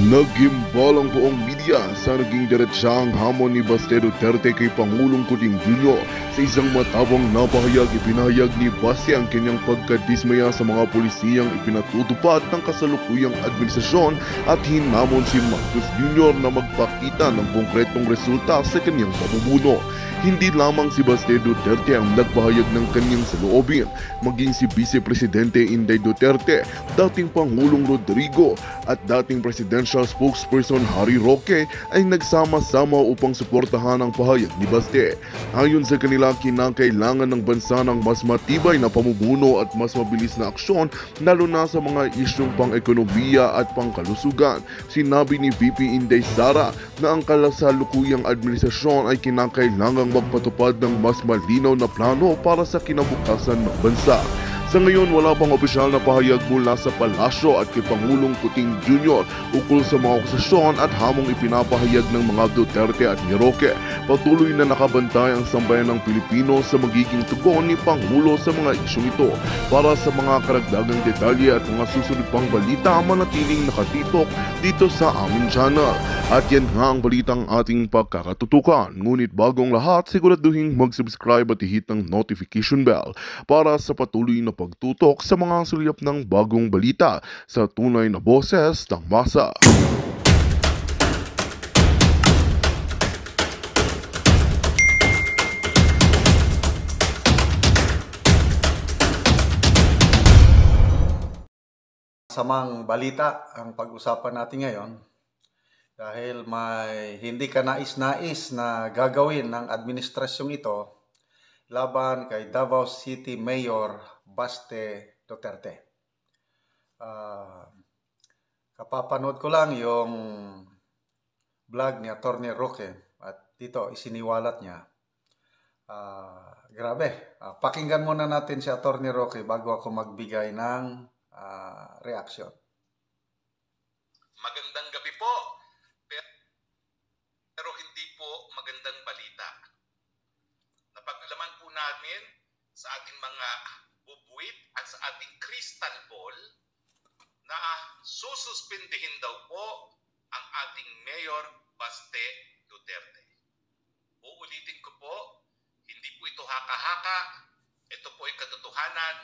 Naghimbal ang buong media sa naging diretsahang hamon ni Baste Duterte kay Pangulong Kuting Jr. Sa isang matapang na pahayag, ipinahayag ni Baste ang kanyang pagkadismaya sa mga pulisiyang ipinatutupad ng kasalukuyang administrasyon at hinamon si Marcos Jr. na magpakita ng konkretong resulta sa kanyang pamumuno. Hindi lamang si Baste Duterte ang nagpahayag ng kanyang saloobin, maging si Vice Presidente Inday Duterte, dating Pangulong Rodrigo at dating Presidential Spokesperson Harry Roque ay nagsama-sama upang suportahan ang pahayag ni Baste. Ayon sa kanila, kinakailangan ng bansa ng mas matibay na pamumuno at mas mabilis na aksyon lalo na sa mga isyong pang-ekonomiya at pangkalusugan. Sinabi ni VP Inday Sara na ang kasalukuyang administrasyon ay kinakailangang magpatupad ng mas malinaw na plano para sa kinabukasan ng bansa. Sa ngayon, wala pang opisyal na pahayag mula sa palasyo at kay Pangulong Kuting Jr. ukol sa mga akusasyon at hamong ipinapahayag ng mga Duterte at ni Roque. Patuloy na nakabantay ang sambayan ng Pilipino sa magiging tugon ni Pangulo sa mga isyong ito. Para sa mga karagdagang detalye at mga susunod pang balita, manatiling nakatitok dito sa aming channel. At yan nga ang balitang ating pagkakatutukan. Ngunit bagong lahat, siguraduhin mag-subscribe at i-hit ang notification bell para sa patuloy na pagtutok sa mga suliyap ng bagong balita sa tunay na boses ng masa. Samang balita ang pag-usapan natin ngayon dahil may hindi ka nais-nais na gagawin ng administrasyong ito laban kay Davao City Mayor Baste Duterte. Kapapanood ko lang yung vlog ni Atty. Roque at dito isiniwalat niya. Grabe. Pakinggan muna natin si Atty. Roque bago ako magbigay ng reaksyon. Magandang gabi po, pero hindi po magandang balita. Napag-alaman po namin sa ating mga bubuwit at sa ating crystal ball na sususpindihin daw po ang ating Mayor Baste Duterte. Uulitin ko po, hindi po ito haka-haka, ito po ay katotohanan.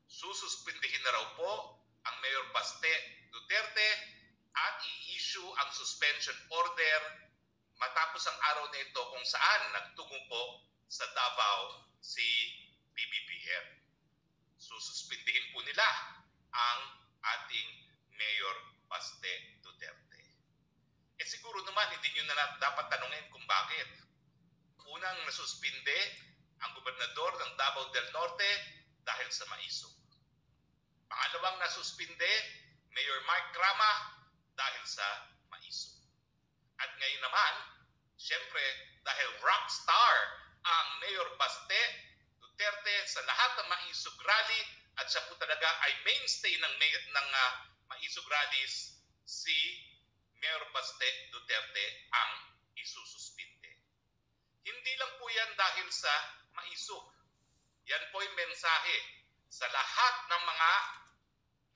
Sususpindihin na raw po ang Mayor Baste Duterte at i-issue ang suspension order matapos ang araw na ito kung saan nagtungo po sa Davao si PBBM. Sususpindihin po nila ang ating Mayor Baste Duterte. Siguro naman hindi nyo na dapat tanungin kung bakit. Unang nasuspinde ang gobernador ng Davao del Norte dahil sa maisog. Pangalawang nasuspinde, Mayor Mark Crama dahil sa maisog. At ngayon naman, siyempre dahil rockstar ang Mayor Baste Duterte sa lahat ng maisog rally at siya po talaga ay mainstay ng maisog rallies, si Mayor Baste Duterte ang isususpinde. Hindi lang po yan dahil sa maisog. Yan po yung mensahe sa lahat ng mga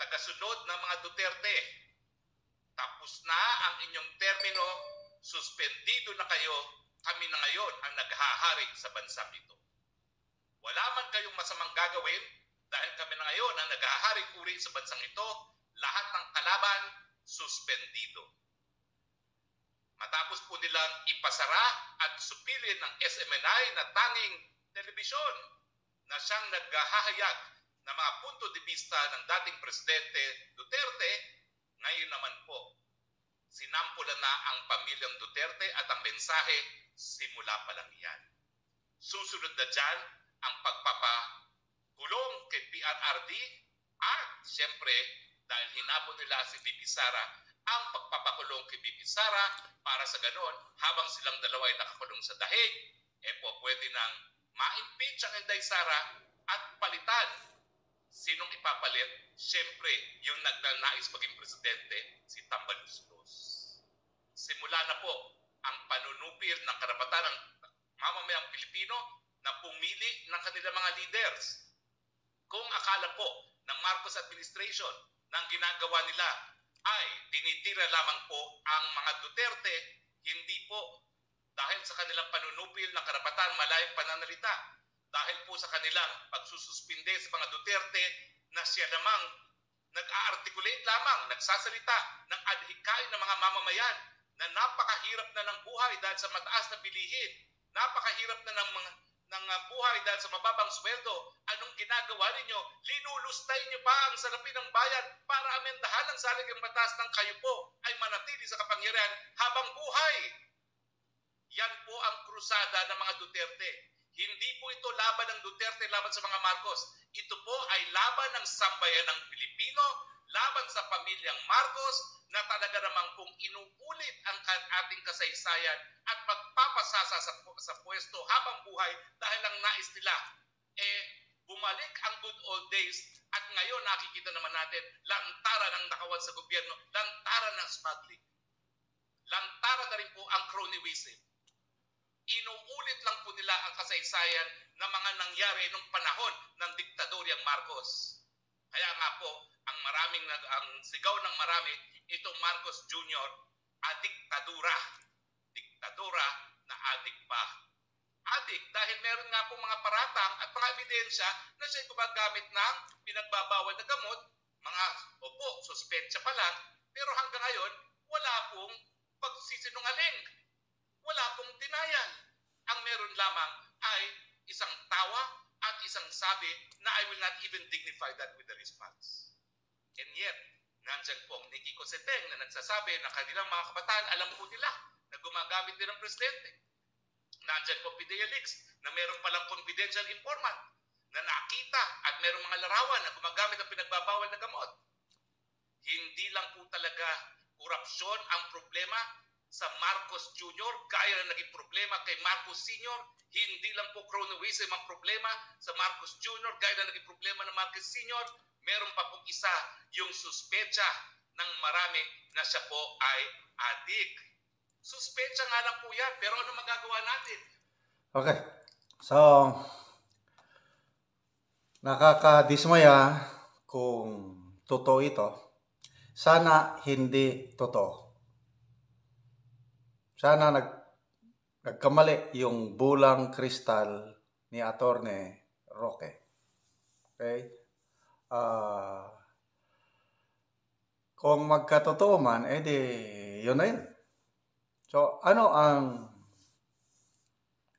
tagasunod ng mga Duterte. Tapos na ang inyong termino, suspendido na kayo, kami na ngayon ang naghahari sa bansang ito. Wala man kayong masamang gagawin dahil kami na ngayon ang naghahari-uri sa bansang ito, lahat ng kalaban, suspendido. Matapos po nilang ipasara at supilin ng SMNI na tanging telebisyon na siyang naghahayag ng mga punto de vista ng dating Presidente Duterte, ngayon naman po, sinampulan na ang pamilyang Duterte at ang mensahe, simula pa lang yan. Susunod na dyan ang pagpapakulong kay PRRD at siyempre dahil hinabol nila si VP Sara, ang pagpapakulong kay VP Sara para sa ganon habang silang dalawa ay nakakulong sa dahig, pwede nang ma-impeach ang Inday Sara at palitan. Sinong ipapalit? Siyempre, yung nagnanais maging presidente, si Tambaluslos. Simula na po ang panunupil ng karapatan ng mamamayang Pilipino na pumili ng kanilang mga leaders. Kung akala po ng Marcos administration na ang ginagawa nila ay tinitira lamang po ang mga Duterte, hindi po dahil sa kanilang panunupil ng karapatan malayang pananalita, dahil po sa kanilang pagsususpinde sa mga Duterte na siya namang nag-a-articulate lamang, nagsasalita ng adhikain ng mga mamamayan na napakahirap na ng buhay dahil sa mataas na bilihin, napakahirap na ng buhay dahil sa mababang sweldo. Anong ginagawa ninyo? Linulustay niyo pa ang salapin ng bayan para amendahan ang saligang batas ng kayo po ay manatili sa kapangyarihan habang buhay. Yan po ang krusada ng mga Duterte. Hindi po ito laban ng Duterte laban sa mga Marcos. Ito po ay laban ng sambayanang Pilipino, laban sa pamilyang Marcos na talaga namang kung inuulit ang ating kasaysayan at magpapasasa sa pwesto habang buhay dahil ang nais nila bumalik ang good old days. At ngayon nakikita naman natin lantaran ng nakawan sa gobyerno, lantaran ng smuggling, lantaran na rin po ang cronyism. Inuulit lang po nila ang kasaysayan na mga nangyari nung panahon ng diktadoryang Marcos. Kaya nga po, ang sigaw ng marami, itong Marcos Jr., adiktadura. Diktadura na adik pa. Adik dahil meron nga po mga paratang at mga ebidensya na siya gumagamit ng pinagbabawal na gamot, mga suspetsya pa lang, pero hanggang ngayon, wala pong pagsisinungaling. Wala pong denial. Ang meron lamang ay isang tawa at isang sabi na I will not even dignify that with a response. And yet, nandyan po ang Nikki Cosseteng na nagsasabi na kanilang mga kabataan alam po nila na gumagamit din ng presidente. Nandyan po Pidea Leaks na meron palang confidential informant na nakita at merong mga larawan na gumagamit ng pinagbabawal na gamot. Hindi lang po talaga korupsyon ang problema sa Marcos Jr., gaya na naging problema kay Marcos Sr. Hindi lang po cronyism ang problema sa Marcos Jr., gaya na naging problema ng Marcos Sr. Meron pa pong isa, yung suspecha ng marami na siya po ay adik. Suspecha nga lang po yan, pero ano magagawa natin? Okay. So, nakakadismaya kung totoo ito. Sana hindi totoo. Sana nagkamali yung bulang kristal ni Attorney Roque. Okay? Kung magkatotoo man, edi yun na yun. So, ano ang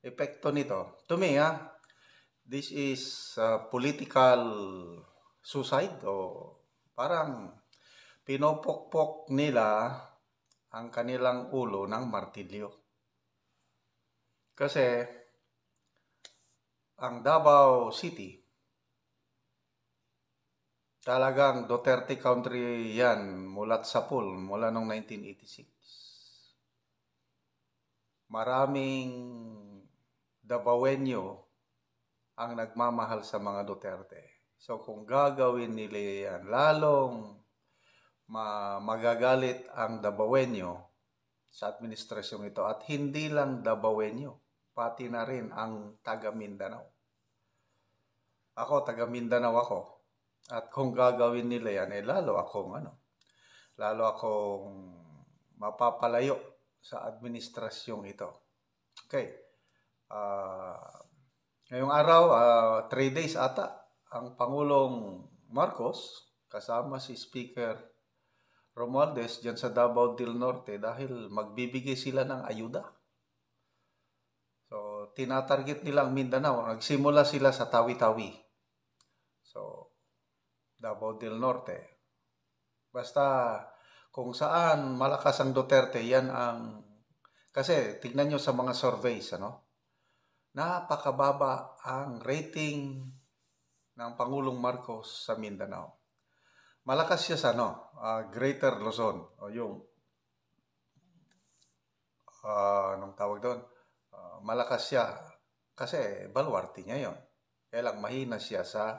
epekto nito? To me, this is political suicide o parang pinopokpok nila ang kanilang ulo ng martilyo. Kasi ang Davao City, talagang Duterte country yan mulat sa pool, mula noong 1986. Maraming Davaoenyo ang nagmamahal sa mga Duterte. So kung gagawin nila yan, lalong magagalit ang Davaoenyo sa administrasyong ito. At hindi lang Davaoenyo, pati na rin ang taga Mindanao. Ako, taga Mindanao ako. At kung gagawin nila yan, lalo akong mapapalayo sa administrasyong ito. Okay. Ngayong araw, 3 days ata, ang Pangulong Marcos, kasama si Speaker Romualdez dyan sa Davao del Norte dahil magbibigay sila ng ayuda. So, tinatarget nila ang Mindanao. Nagsimula sila sa Tawi-Tawi. So, Davao del Norte. Basta kung saan malakas ang Duterte, yan ang... Kasi tignan nyo sa mga surveys, napakababa ang rating ng Pangulong Marcos sa Mindanao. Malakas siya sa Greater Luzon o yung anong tawag doon? Malakas siya kasi baluarte niya yon. Kaya lang mahina siya sa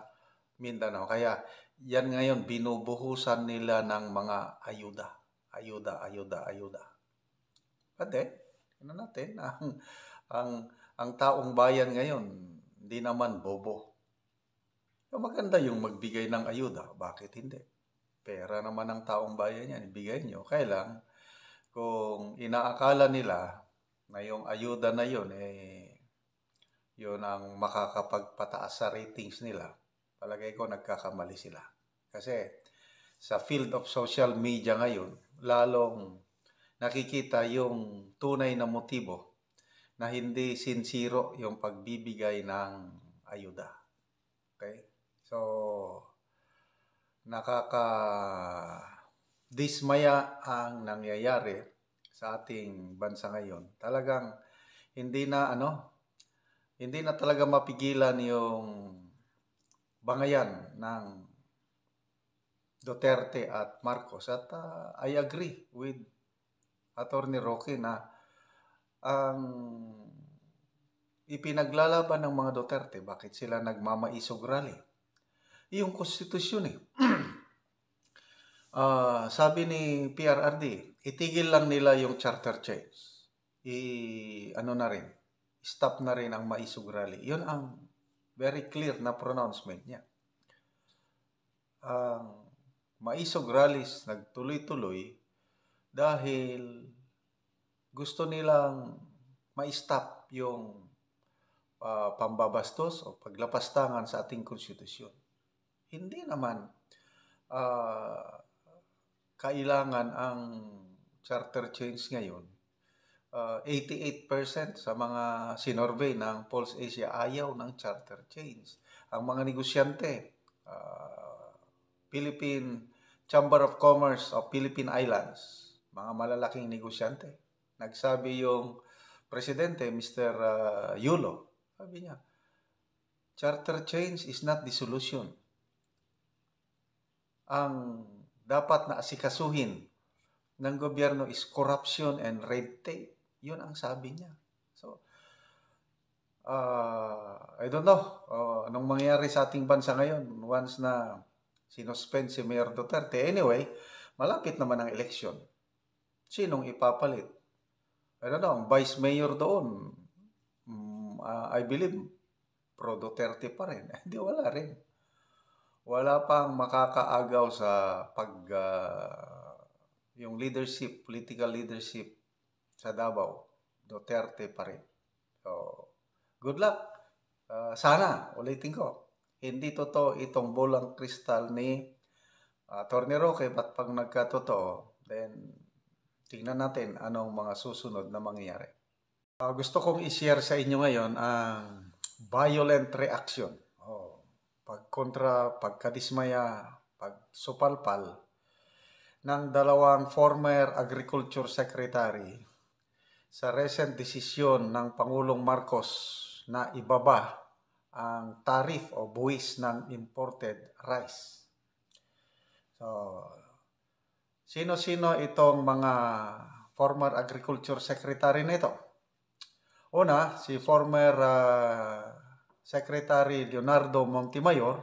Mindanao. Kaya yan ngayon binubuhusan nila ng mga ayuda. Pwede, natin ang taong bayan ngayon hindi naman bobo. Maganda yung magbigay ng ayuda. Bakit hindi? Pera naman ng taong bayan yan, ibigay nyo. Kailang, kung inaakala nila na yung ayuda na yun, yun ang makakapagpataas sa ratings nila, palagay ko nagkakamali sila. Kasi sa field of social media ngayon, lalong nakikita yung tunay na motibo na hindi sincero yung pagbibigay ng ayuda. Okay? So, nakaka-dismaya ang nangyayari sa ating bansa ngayon. Talagang hindi na talaga mapigilan yung bangayan ng Duterte at Marcos. At I agree with Attorney Roque na ang ipinaglalaban ng mga Duterte, bakit sila nagmamaisog rally? Yung konstitusyon sabi ni PRRD, itigil lang nila yung charter change. Stop na rin ang maisog rally. Yun ang very clear na pronouncement niya. Maisog rallies nagtuloy-tuloy dahil gusto nilang ma-stop yung pambabastos o paglapastangan sa ating konstitusyon. Hindi naman kailangan ang charter change ngayon. 88% sa mga sinorvey ng Pulse Asia ayaw ng charter change. Ang mga negosyante, Philippine Chamber of Commerce of Philippine Islands, mga malalaking negosyante, nagsabi yung presidente, Mr. Yulo, sabi niya, charter change is not the solution. Ang dapat na asikasuhin ng gobyerno is corruption and red tape. Yun ang sabi niya. So, I don't know anong mangyayari sa ating bansa ngayon once na sinuspend si Mayor Duterte. Anyway, malapit naman ang eleksyon. Sinong ipapalit? I don't know, ang vice mayor doon, I believe, pro Duterte pa rin. Hindi, wala rin. Wala pang makakaagaw sa yung leadership, political leadership sa Davao. Duterte pa rin. So, good luck. Sana, ulitin ko, hindi totoo itong bolang kristal ni Attorney Roque, but pag nagkatotoo, then tingnan natin anong mga susunod na mangyayari. Gusto kong i-share sa inyo ngayon ang violent reaction. Pagkadismaya, pagsupalpal ng dalawang former Agriculture Secretary sa recent desisyon ng Pangulong Marcos na ibaba ang tariff o buwis ng imported rice. So, sino-sino itong mga former Agriculture Secretary nito? Una, si former Secretary Leonardo Montemayor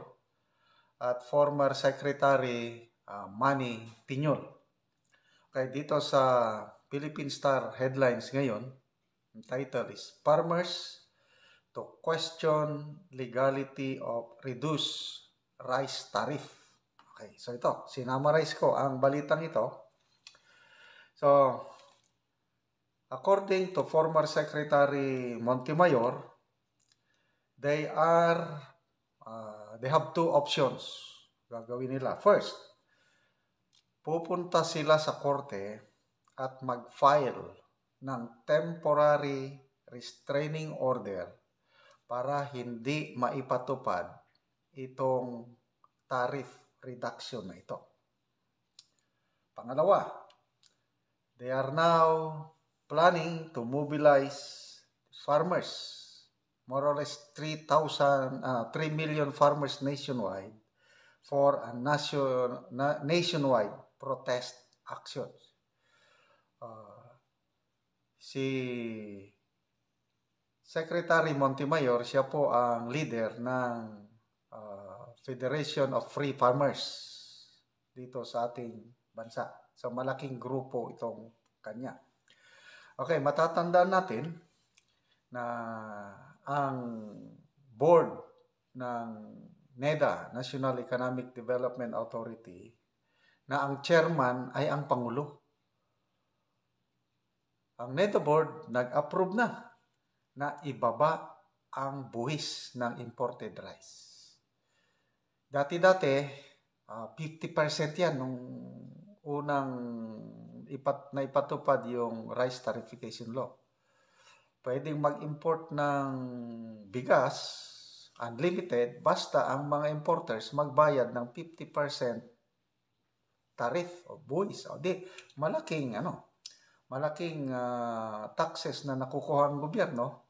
at former Secretary Manny Piñol. Okay, dito sa Philippine Star headlines ngayon, ang title is Farmers to Question Legality of Reduced Rice Tariff. Okay, so ito, sinamarize ko ang balitang ito. So, according to former Secretary Montemayor, they have two options gagawin nila. First, pupunta sila sa korte at mag-file ng temporary restraining order para hindi maipatupad itong tariff reduction na ito. Pangalawa, they are now planning to mobilize farmers, more or less 3 million farmers nationwide for a nationwide protest actions. Si Secretary Montemayor, siya po ang leader ng Federation of Free Farmers dito sa ating bansa. So malaking grupo itong kanya. Okay, matatandaan natin na ang board ng NEDA, National Economic Development Authority, na ang chairman ay ang Pangulo. Ang NEDA board nag-approve na ibaba ang buwis ng imported rice. Dati-dati, 50% yan nung unang ipatupad yung rice tariffication law. Pwedeng mag-import ng bigas, unlimited, basta ang mga importers magbayad ng 50% tariff o buwis. O di, malaking taxes na nakukuha ang gobyerno.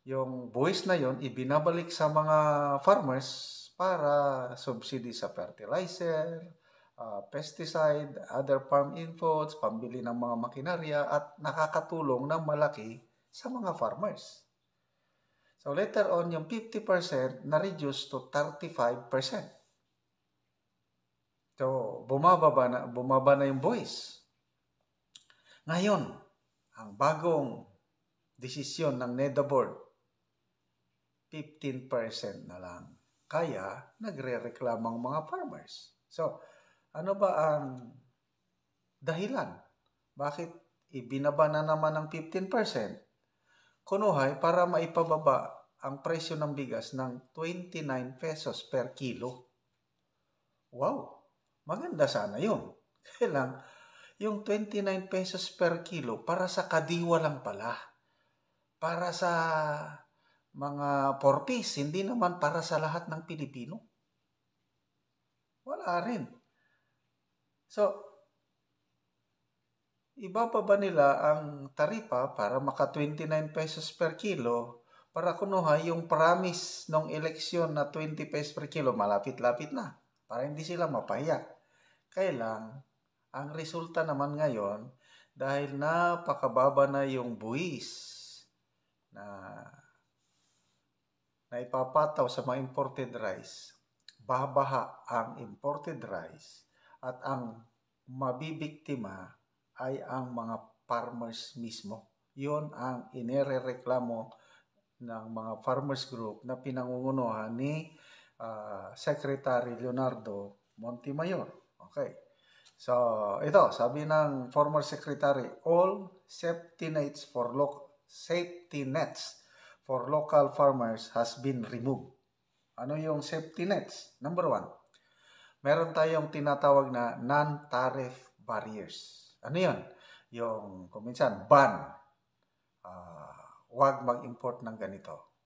Yung buwis na yon ibinabalik sa mga farmers para subsidy sa fertilizer, pesticide, other farm inputs, pambili ng mga makinarya, at nakakatulong ng malaki sa mga farmers. So later on, yung 50% na-reduce to 35%. So bumaba na yung buwis. Ngayon, ang bagong desisyon ng NEDA board, 15% na lang. Kaya nagre-reklamang mga farmers. So, ano ba ang dahilan? Bakit ibinaba na naman ng 15%? Kunuhay para maipababa ang presyo ng bigas ng 29 pesos per kilo. Wow! Maganda sana yun. Kailang yung 29 pesos per kilo para sa kadiwa lang pala. Para sa mga 4-piece, hindi naman para sa lahat ng Pilipino. Wala rin. So, ibababa nila ang taripa para maka 29 pesos per kilo para kunuha yung promise ng eleksyon na 20 pesos per kilo, malapit-lapit na. Para hindi sila mapahiya. Kailang, ang resulta naman ngayon, dahil napakababa na yung buwis na ipapataw sa mga imported rice, babaha ang imported rice at ang mabibiktima ay ang mga farmers mismo. Yun ang inirereklamo ng mga farmers group na pinangungunahan ni Secretary Leonardo Montemayor. Okay. So, ito, sabi ng former secretary, all safety nets for local farmers has been removed. Ano yung safety nets? Number 1, meron tayong tinatawag na non-tariff barriers. Ano yun? Yung, kung minsan, ban. Huwag mag-import ng ganito.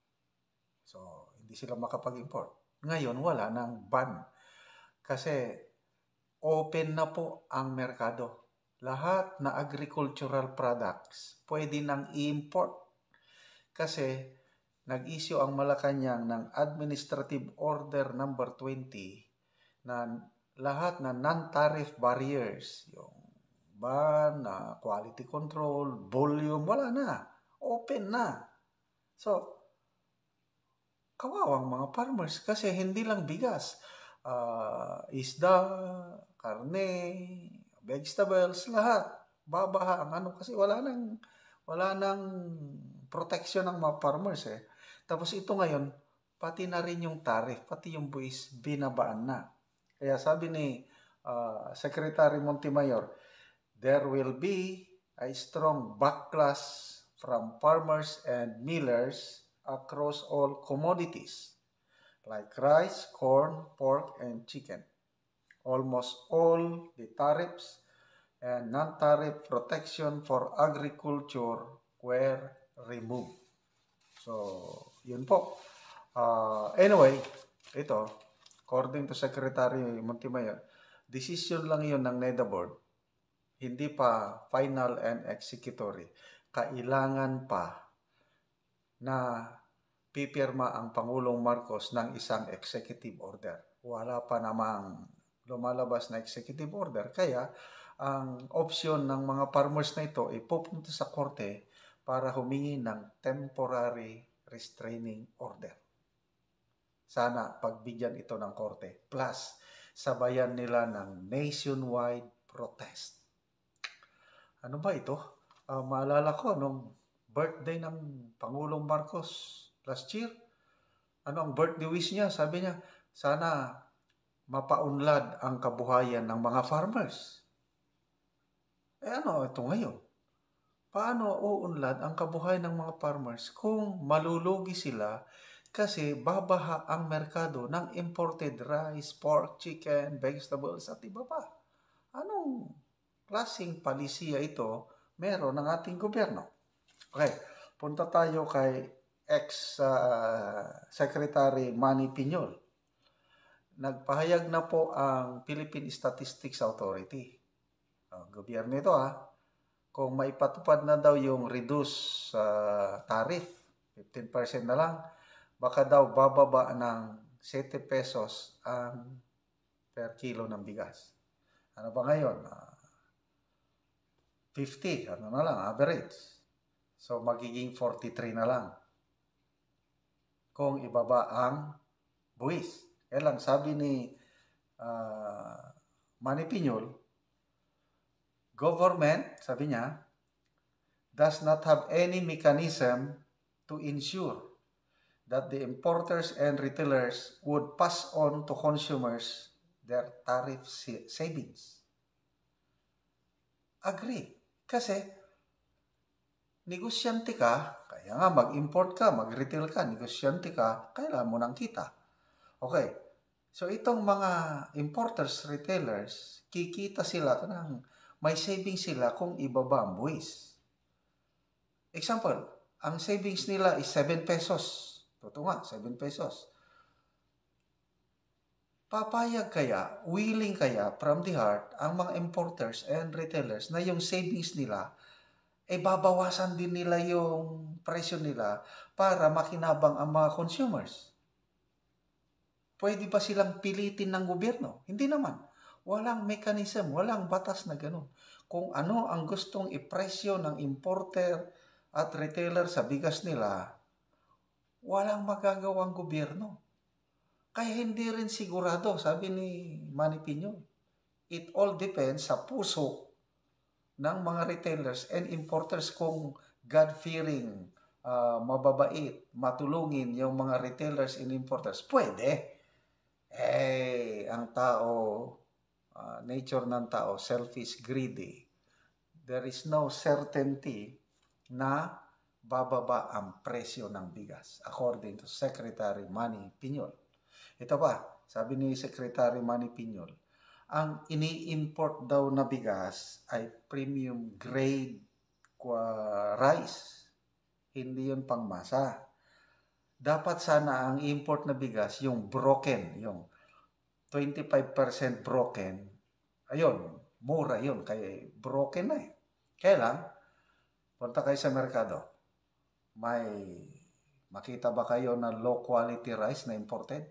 So, hindi sila makapag-import. Ngayon, wala nang ban. Kasi, open na po ang merkado. Lahat na agricultural products, pwede nang i-import. Kasi, nag-issue ang Malacanang ng Administrative Order number 20 na lahat na non-tariff barriers, yung ban, quality control, volume, wala na. Open na. So, kawawang mga farmers kasi hindi lang bigas. Isda, karne, vegetables, lahat. Babaha ang ano kasi wala nang protection ng mga farmers eh. Tapos ito ngayon, pati na rin yung tariff, pati yung buwis, binabaan na. Kaya sabi ni Secretary Montemayor, there will be a strong backlash from farmers and millers across all commodities like rice, corn, pork, and chicken. Almost all the tariffs and non-tariff protection for agriculture were removed. So, yun po. Anyway, ito, according to Secretary Montemayor, decision lang yun ng NEDA board. Hindi pa final and executory. Kailangan pa na pipirma ang Pangulong Marcos ng isang executive order. Wala pa namang lumalabas na executive order. Kaya, ang option ng mga farmers na ito ay pupunta sa korte para humingi ng temporary restraining order. Sana pagbigyan ito ng korte. Plus, sabayan nila ng nationwide protest. Ano ba ito? Maalala ko, nung birthday ng Pangulong Marcos last year, ano ang birthday wish niya? Sabi niya, sana mapaunlad ang kabuhayan ng mga farmers. Ano ito ngayon? Paano uunlad ang kabuhayan ng mga farmers kung malulugi sila kasi babaha ang merkado ng imported rice, pork, chicken, vegetables at iba pa? Anong klaseng palisiya ito meron ng ating gobyerno? Okay, punta tayo kay ex-Secretary Manny Piñol. Nagpahayag na po ang Philippine Statistics Authority. Gobyerno ito kung maipatupad na daw yung reduce tariff, 15% na lang, baka daw bababa ng 7 pesos ang per kilo ng bigas. Ano ba ngayon? 50, ano na lang, average. So, magiging 43 na lang kung ibaba ang buwis. Kaya lang, sabi ni Manny Piñol, government, sabi niya, does not have any mechanism to ensure that the importers and retailers would pass on to consumers their tariff savings. Agree. Kasi, negosyante ka, kaya nga mag-import ka, mag-retail ka, negosyante ka, kailangan mo ng kita. Okay. So, itong mga importers, retailers, kikita sila ng may savings sila kung ibaba ang buwis. Example, ang savings nila is 7 pesos. Totoo nga, 7 pesos. Papayag kaya, willing kaya from the heart ang mga importers and retailers na yung savings nila babawasan din nila yung presyo nila para makinabang ang mga consumers? Pwede ba silang pilitin ng gobyerno? Hindi naman. Walang mechanism, walang batas na ganun. Kung ano ang gustong ipresyo ng importer at retailer sa bigas nila, walang magagawang gobyerno. Kaya hindi rin sigurado, sabi ni Manny Piñol. It all depends sa puso ng mga retailers and importers kung God-fearing, mababait, matulungin yung mga retailers and importers. Pwede. Ang tao, nature ng tao, selfish, greedy. There is no certainty na bababa ang presyo ng bigas, according to Secretary Manny Piñol. Ito pa, sabi ni Secretary Manny Piñol, ang ini-import daw na bigas ay premium grade rice. Hindi yun pangmasa. Dapat sana ang import na bigas, yung broken, yung 25% broken, ayun, mura yun, kaya broken na Kaya lang, punta kayo sa merkado, may makita ba kayo na low quality rice na imported?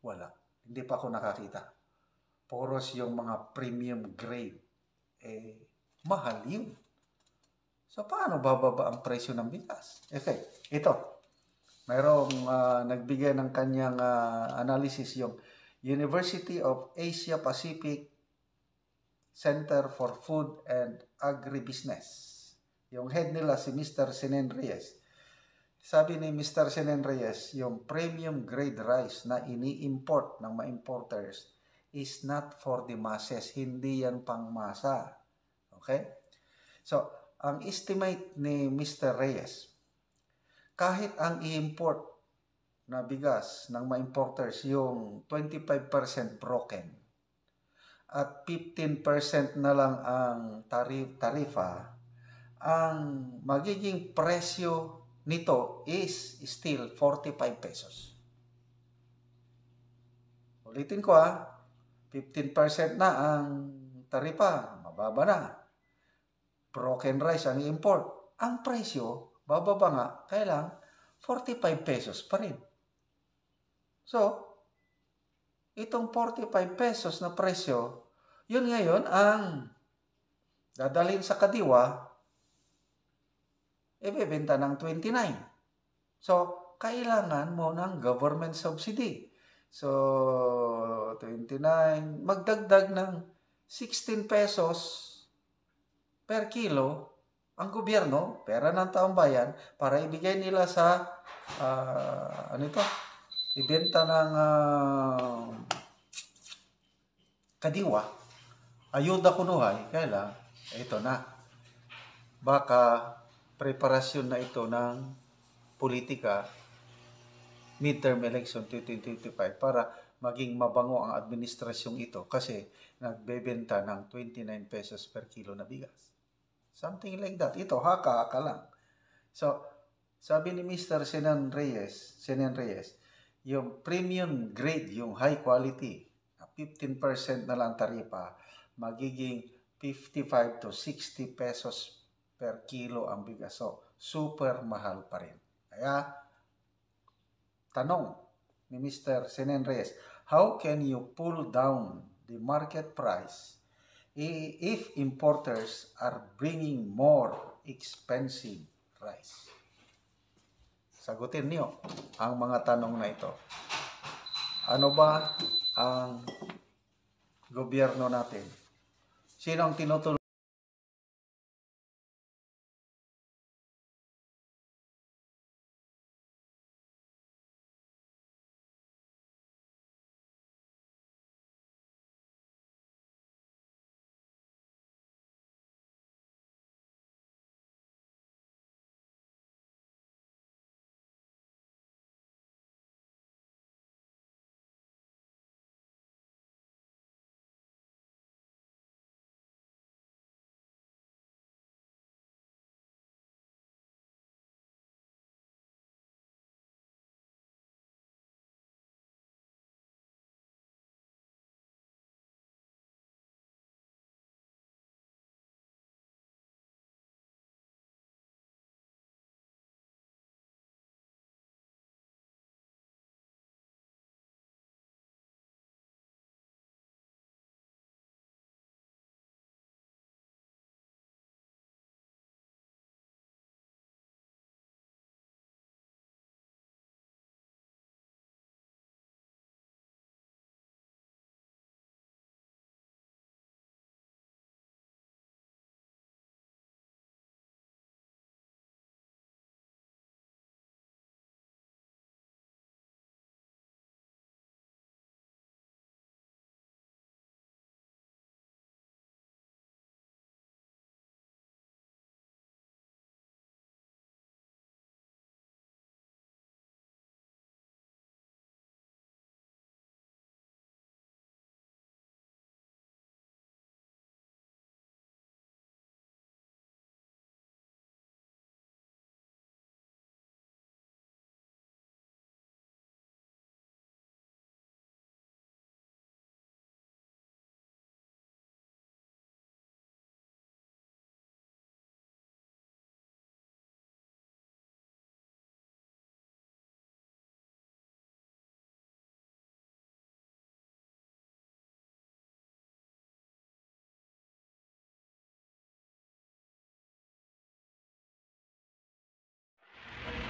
Wala. Hindi pa ako nakakita. Poros yung mga premium grade. Mahal yun. So, paano bababa ang presyo ng bigas? Okay, ito. Mayroong nagbigay ng kanyang analysis yung University of Asia Pacific Center for Food and Agribusiness. Yung head nila si Mr. Senen Reyes. Sabi ni Mr. Senen Reyes, yung premium grade rice na ini-import ng mga importers is not for the masses. Hindi yan pangmasa. Okay? So, ang estimate ni Mr. Reyes, kahit ang i-import na bigas ng mga importers yung 25% broken at 15% na lang ang tarifa, ang magiging presyo nito is still 45 pesos. Ulitin ko 15% na ang tarifa, mababa na. Broken rice ang import. Ang presyo, bababa nga, kailang 45 pesos pa rin. So, itong 45 pesos na presyo, yun ngayon ang dadalhin sa kadiwa, ibebenta ng 29. So, kailangan mo ng government subsidy. So, 29, magdagdag ng 16 pesos per kilo ang gobyerno, pera ng taong bayan, para ibigay nila sa, ibenta ng kadiwa, ayuda kunuhay, kaya lang, ito na. Baka preparasyon na ito ng politika, midterm election 2025 para maging mabango ang administrasyong ito kasi nagbebenta ng 29 pesos per kilo na bigas. Something like that. Ito, haka-haka lang. So, sabi ni Mr. Senan Reyes, yung premium grade, yung high quality, 15% na lang taripa, magiging 55 to 60 pesos per kilo ang bigas. So, super mahal pa rin. Kaya, tanong ni Mr. Senan Reyes, how can you pull down the market price if importers are bringing more expensive rice? Sagutin niyo ang mga tanong na ito. Ano ba ang gobyerno natin? Sino ang tinutulungan?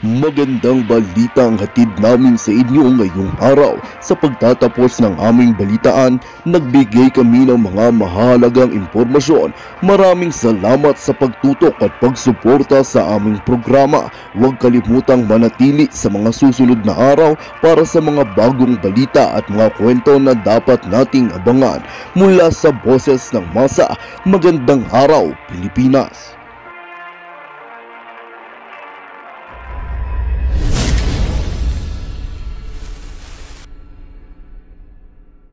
Magandang balita ang hatid namin sa inyo ngayong araw. Sa pagtatapos ng aming balitaan, nagbigay kami ng mga mahalagang impormasyon. Maraming salamat sa pagtutok at pagsuporta sa aming programa. Huwag kalimutang manatili sa mga susunod na araw para sa mga bagong balita at mga kwento na dapat nating abangan. Mula sa Boses ng Masa, magandang araw Pilipinas!